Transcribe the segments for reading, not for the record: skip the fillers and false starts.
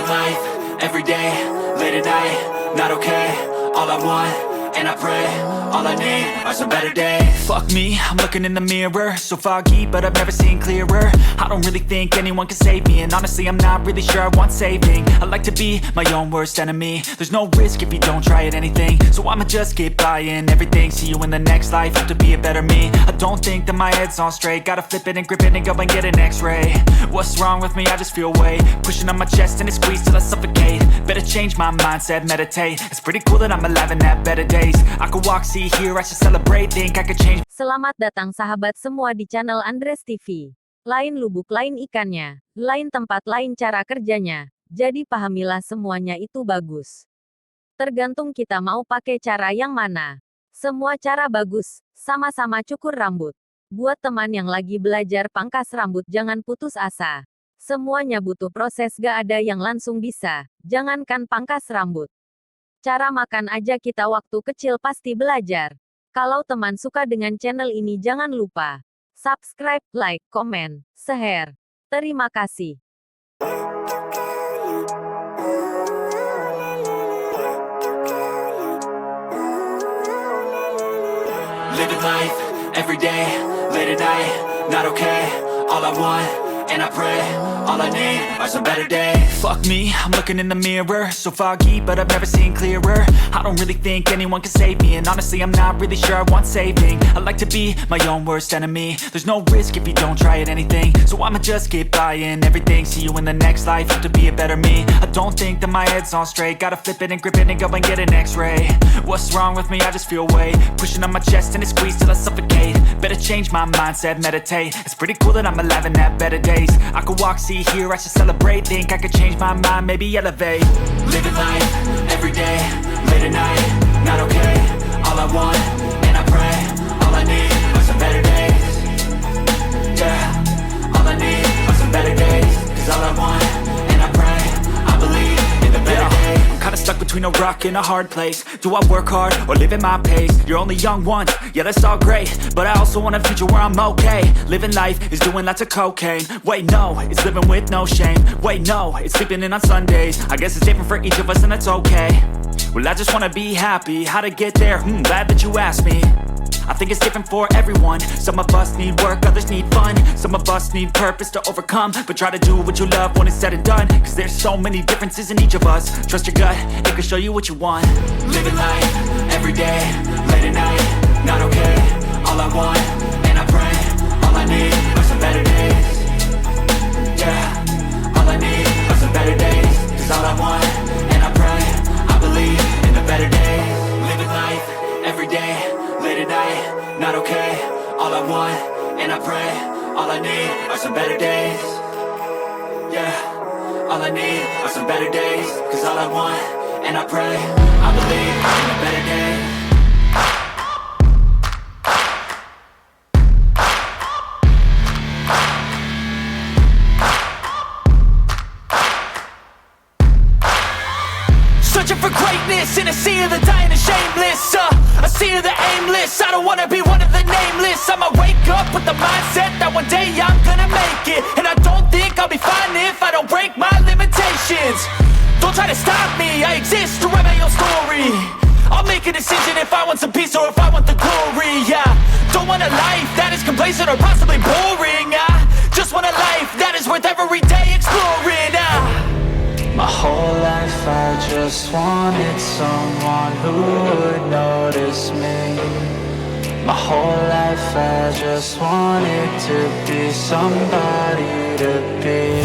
Living life, everyday, late at night, not okay. All I want, and I pray, all I need are some better days. Fuck me, I'm looking in the mirror, so foggy, but I've never seen clearer. I don't really think anyone can save me, and honestly I'm not really sure I want saving. I like to be my own worst enemy. There's no risk if you don't try at anything, so I'ma just keep buying everything. See you in the next life, have to be a better me. I don't think that my head's on straight, gotta flip it and grip it and go and get an x-ray. What's wrong with me? I just feel weight pushing on my chest and it squeezes till I suffocate. Better change my mindset, meditate. It's pretty cool that I'm alive and have better days. I could walk, see, hear, I should celebrate. Think I could change. Selamat datang sahabat semua di channel Andres TV. Lain lubuk lain ikannya, lain tempat lain cara kerjanya. Jadi pahamilah semuanya itu bagus. Tergantung kita mau pakai cara yang mana. Semua cara bagus, sama-sama cukur rambut. Buat teman yang lagi belajar pangkas rambut jangan putus asa. Semuanya butuh proses, gak ada yang langsung bisa. Jangankan pangkas rambut. Cara makan aja kita waktu kecil pasti belajar. Kalau teman suka dengan channel ini jangan lupa subscribe, like, komen, share. Terima kasih. Living life, everyday, late at night, not okay. All I want, and I pray, all I need are some better days. Fuck me, I'm looking in the mirror, so foggy, but I've never seen clearer. I don't really think anyone can save me, and honestly I'm not really sure I want saving. I like to be my own worst enemy. There's no risk if you don't try at anything, so I'ma just keep buying everything. See you in the next life, have to be a better me. I don't think that my head's on straight, gotta flip it and grip it and go and get an x-ray. What's wrong with me? I just feel weight pushing on my chest and it squeezes till I suffocate. Better change my mindset, meditate. It's pretty cool that I'm alive and have better days. I could walk, see, hear, I should celebrate. Think I could change my mind, maybe elevate. Living life, everyday, late at night, not okay. All I want, and I pray, all I need are some better days. Yeah, all I need are some better days. Cause all I want, and I pray, I believe in the better days. I'm kinda stuck between a rock and a hard place. Do I work hard or live at my pace? You're only young once, yeah that's all great, but I also want a future where I'm okay. Living life is doing lots of cocaine. Wait no, it's living with no shame. Wait no, it's sleeping in on Sundays. I guess it's different for each of us and that's okay. Well I just wanna be happy, how to get there? Glad that you asked me. I think it's different for everyone. Some of us need work, others need fun. Some of us need purpose to overcome. But try to do what you love when it's said and done. Cause there's so many differences in each of us. Trust your gut, it can show you what you want. Living life, everyday, late at night, not okay. All I want, and I pray, all I need are some better days. Yeah, all I need are some better days. Cause all I want, and I pray, I believe in the better days. Living life, everyday, late at night, not okay. All I want, and I pray, all I need are some better days. Yeah, all I need are some better days. Cause all I want, and I pray, I believe in a better day. Searching for greatness in a sea of the dying and shameless, a sea of the aimless. I don't wanna be one of the nameless. I'ma wake up with the mindset that one day I'm gonna make it. And I don't think I'll be fine if I don't break my limitations. Don't try to stop me, I exist to write my own story. I'll make a decision if I want some peace or if I want the glory. Yeah, don't want a life that is complacent or possibly boring. I just want a life that is worth every day exploring. My whole life I just wanted someone who would notice me. My whole life I just wanted to be somebody to be.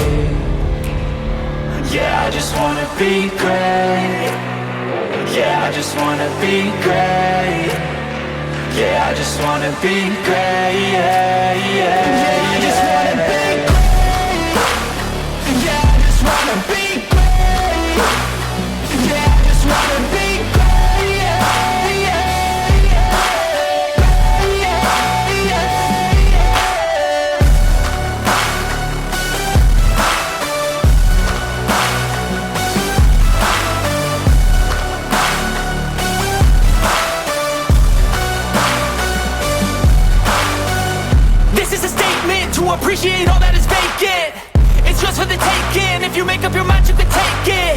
Yeah, I just wanna be great. Yeah, I just wanna be great. Yeah, I just wanna be great. Yeah, yeah, yeah, I just wanna be great. Yeah, I just wanna be great. Yeah, I just wanna be great. Yeah, yeah, yeah, yeah, yeah. This is a statement to appreciate all that is vacant. It's just for the taking. If you make up your mind, you can take make it.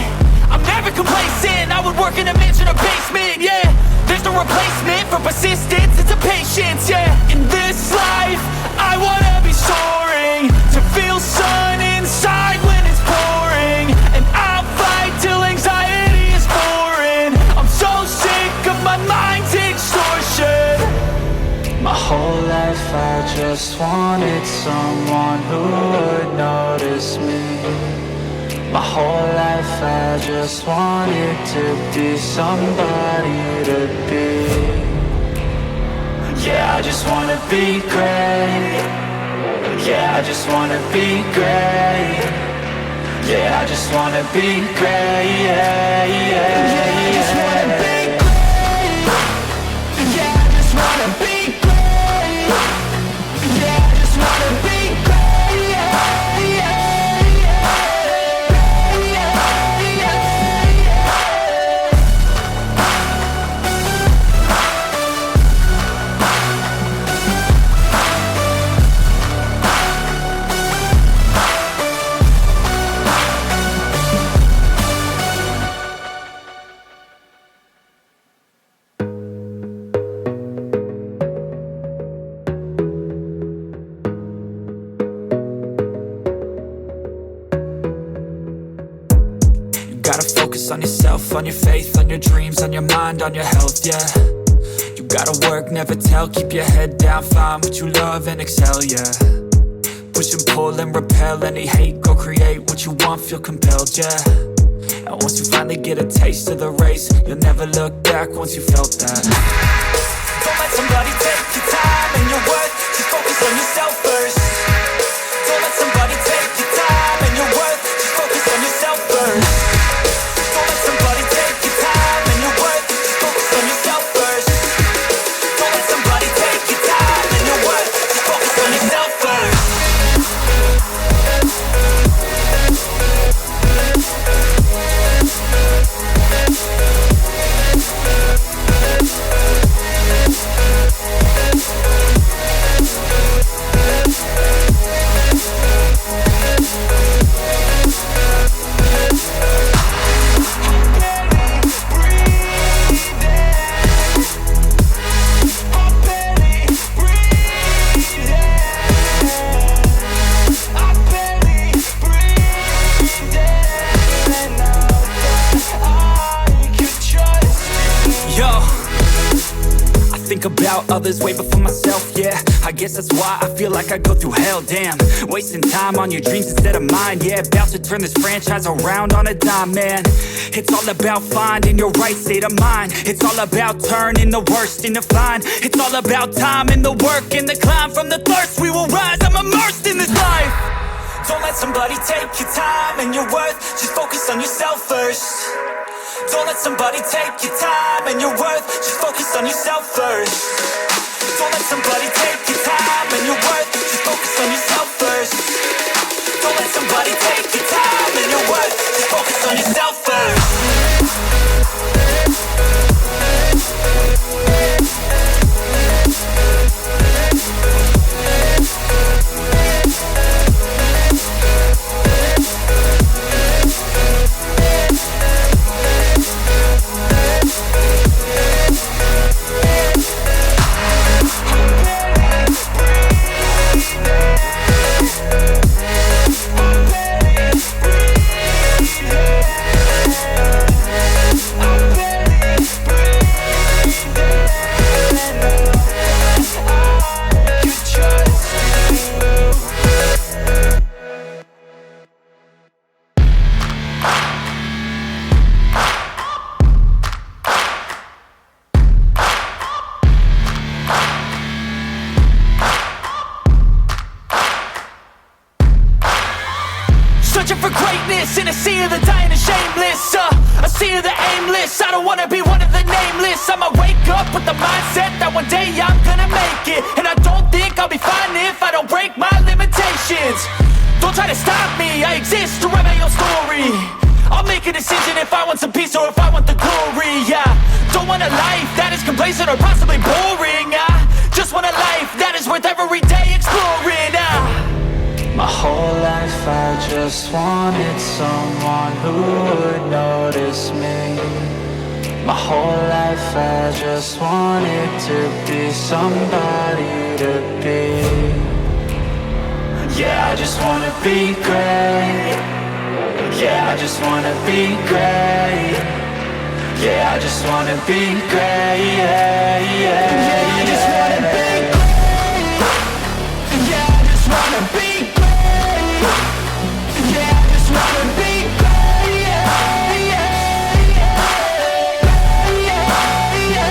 I'm never complacent, I would work in a mansion or basement, yeah. There's no replacement for persistence, it's a patience, yeah. In this life, I wanna be soaring, to feel sun inside when it's pouring. And I'll fight till anxiety is foreign. I'm so sick of my mind's extortion. My whole life I just wanted someone who would notice me. My whole life I just wanted to be somebody to be. Yeah, I just wanna be great. Yeah, I just wanna be great. Yeah, I just wanna be great. Yeah, yeah, yeah, I just wanna be great. Yeah, I just wanna be great. Yeah, I just wanna be great. Yeah, yeah. Gotta focus on yourself, on your faith, on your dreams, on your mind, on your health, yeah. You gotta work, never tell, keep your head down, find what you love and excel, yeah. Push and pull and repel any hate, go create what you want, feel compelled, yeah. And once you finally get a taste of the race, you'll never look back once you felt that. Don't let somebody take your time and your worth, just focus on yourself first. Don't let somebody take your time and your worth, just focus on yourself first. Don't let somebody take your time and your worth, just focus on yourself first. Don't let somebody take your time and your worth, just focus on yourself first. About others way before myself, yeah. I guess that's why I feel like I go through hell, damn. Wasting time on your dreams instead of mine, yeah. About to turn this franchise around on a dime, man. It's all about finding your right state of mind. It's all about turning the worst into fine. It's all about time and the work and the climb. From the thirst we will rise, I'm immersed in this life. Don't let somebody take your time and your worth, just focus on yourself first. Don't let somebody take your time and your worth, just focus on yourself first. Don't let somebody take your time and your worth, just focus on yourself first. Don't let somebody take your time and your worth, just focus on yourself first. Searching for greatness in a sea of the dying and shameless, a sea of the aimless. I don't wanna be one of the nameless. I'ma wake up with the mindset that one day I'm gonna make it. And I don't think I'll be fine if I don't break my limitations. Don't try to stop me, I exist to write my own story. I'll make a decision if I want some peace or if I want the glory, yeah. Don't want a life that is complacent or possibly boring, I just want a life that is worth every day exploring, My whole life I just wanted someone who would notice me. My whole life I just wanted to be somebody to be. Yeah, I just wanna be great. Yeah, I just wanna be great. Yeah, I just wanna be great. Yeah, yeah, yeah, I just wanna be great. Yeah, I just wanna be great. Yeah, I just wanna be great. Yeah, yeah, yeah, yeah, yeah.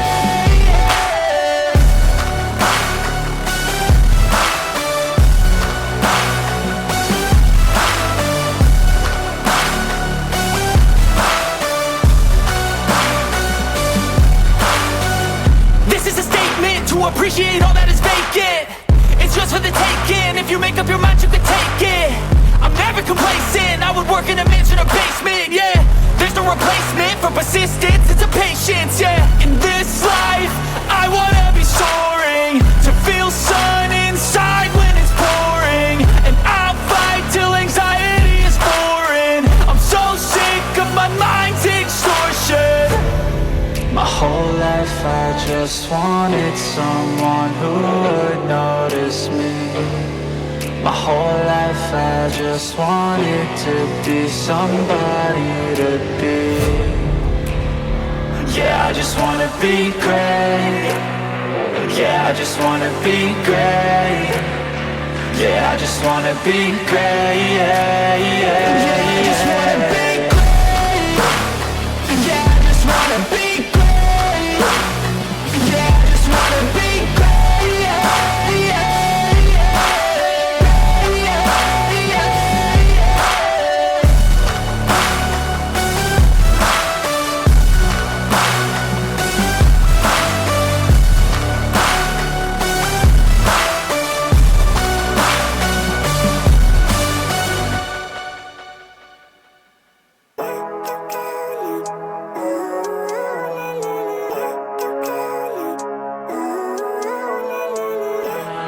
This is a statement to appreciate all that is vacant. It's just for the taking. If you make up your mind, you can take it. I'm never complacent. I would work in a mansion or basement, yeah. There's no replacement for persistence, it's a patience, yeah. In this life, I wanna be soaring, to feel sun inside when it's pouring. And I'll fight till anxiety is foreign. I'm so sick of my mind's extortion. My whole life I just wanted someone who would notice me. My whole life I just wanted to be somebody to be. Yeah, I just wanna be great. Yeah, I just wanna be great. Yeah, I just wanna be great. Yeah, yeah, yeah, I just wanna be great. Yeah, I just wanna be great. Yeah, I just wanna be great. Yeah, yeah.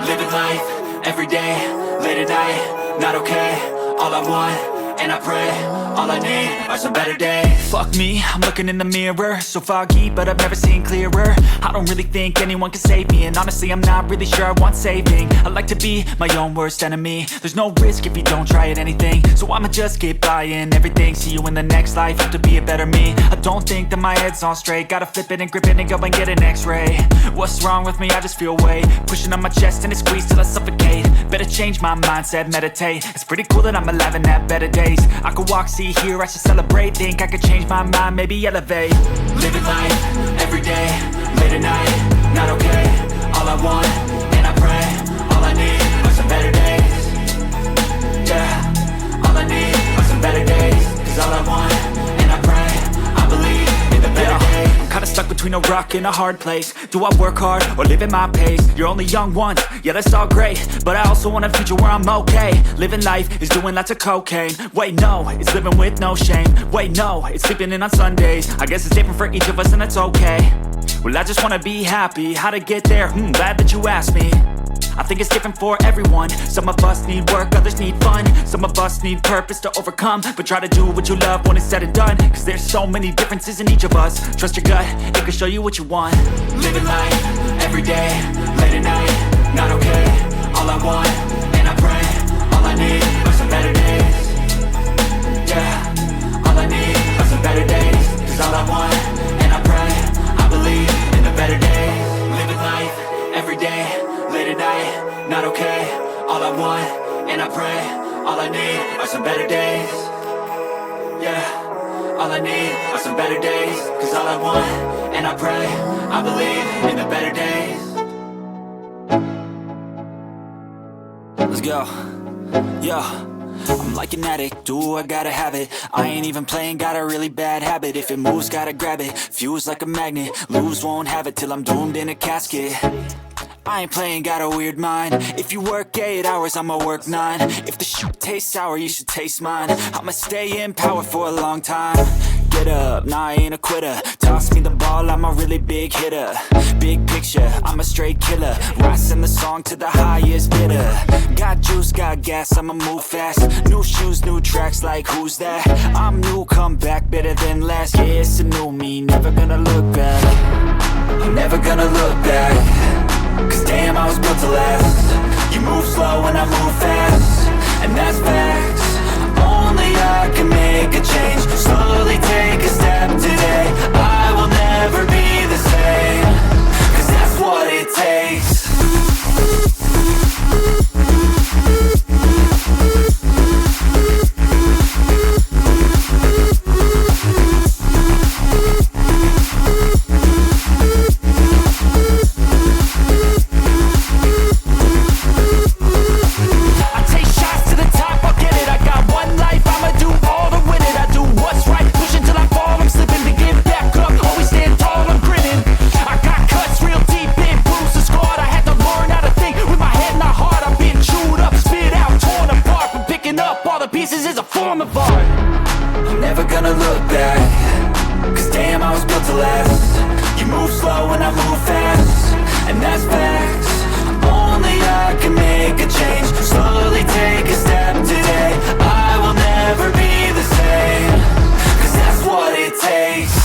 Living life, every day, late at night, not okay. All I want, and I pray, all I need are some better days. Fuck me, I'm looking in the mirror, so foggy, but I've never seen clearer. I don't really think anyone can save me, and honestly I'm not really sure I want saving. I like to be my own worst enemy. There's no risk if you don't try at anything, so I'ma just keep buying everything. See you in the next life, have to be a better me. I don't think that my head's on straight, gotta flip it and grip it and go and get an x-ray. What's wrong with me? I just feel weight pushing on my chest and it squeezes till I suffocate. Better change my mindset, meditate. It's pretty cool that I'm alive and have better days. I could walk, see, hear, I should celebrate. Think I could change my mind, maybe elevate. Living life, every day, late at night, not okay. All I want, and I pray, all I need are some better days. Yeah, all I need are some better days. Cause all I want, and I pray, I believe in the better days. I'm kinda stuck between a rock and a hard place. Do I work hard or live at my pace? You're only young once, yeah that's all great, but I also want a future where I'm okay. Living life is doing lots of cocaine. Wait no, it's living with no shame. Wait no, it's sleeping in on Sundays. I guess it's different for each of us and that's okay. Well I just wanna be happy, how to get there? Glad that you asked me. I think it's different for everyone. Some of us need work, others need fun. Some of us need purpose to overcome. But try to do what you love when it's said and done. Cause there's so many differences in each of us. Trust your gut, it can show you what you want. Living life, every day, late at night, not okay. All I want, and I pray, all I need are some better days. Yeah, all I need are some better days. Cause all I want, and I pray, I believe in the better days. Living life, every day, late at night, not okay. All I want, and I pray, all I need are some better days. Yeah, all I need are some better days. Cause all I want, and I pray, I believe in the better days. Let's go. Yo, I'm like an addict, do I gotta have it. I ain't even playing, got a really bad habit. If it moves, gotta grab it, fuse like a magnet. Lose, won't have it till I'm doomed in a casket. I ain't playing, got a weird mind. If you work 8 hours, I'ma work 9. If the shit tastes sour, you should taste mine. I'ma stay in power for a long time. Get up, nah, I ain't a quitter. Toss me the ball, I'm a really big hitter. Big picture, I'm a straight killer. Rising the song to the highest bidder. Got juice, got gas, I'ma move fast. New shoes, new tracks, like who's that? I'm new, come back, better than last. Yeah, it's a new me, never gonna look back. I'm never gonna look back. Cause damn, I was built to last. You move slow and I move fast, and that's facts. Only I can make a change. Slowly take a step today. I will never be the same. Cause that's what it takes. I'm never gonna look back. Cause damn, I was built to last. You move slow and I move fast, and that's facts. Only I can make a change. Slowly take a step today. I will never be the same. Cause that's what it takes.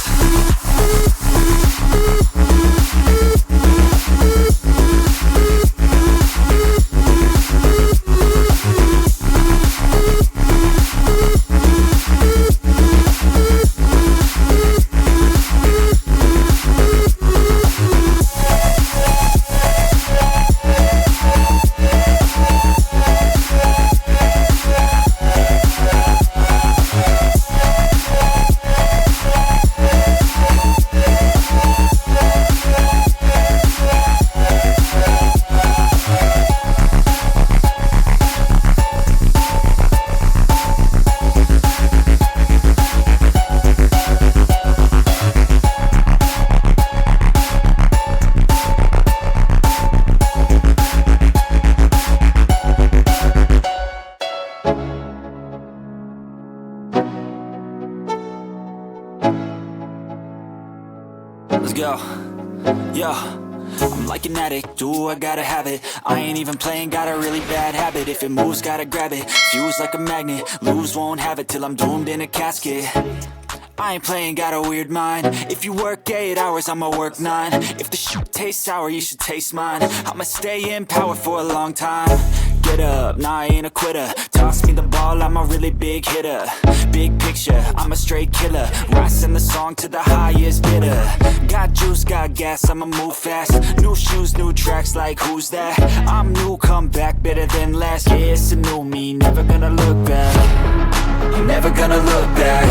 Let's go. Yo, I'm like an addict, do I gotta have it. I ain't even playing, got a really bad habit. If it moves, gotta grab it. Fuse like a magnet, lose, won't have it till I'm doomed in a casket. I ain't playing, got a weird mind. If you work 8 hours, I'ma work 9. If the shit tastes sour, you should taste mine. I'ma stay in power for a long time. Get up, nah, I ain't a quitter. Toss me the ball, I'm a really big hitter. Big picture, I'm a straight killer. Rising the song to the highest bidder. Got juice, got gas, I'ma move fast. New shoes, new tracks, like who's that? I'm new, come back, better than last. Yeah, it's a new me, never gonna look back. I'm never gonna look back.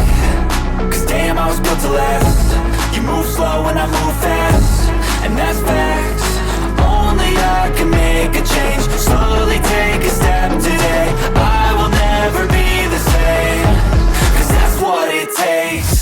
Cause damn, I was built to last. You move slow and I move fast, and that's facts. Only I can make a change. Slowly take a step today. I will never be the same. Cause that's what it takes.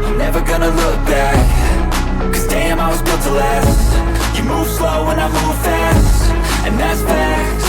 I'm never gonna look back. Cause damn, I was built to last. You move slow and I move fast, and that's facts.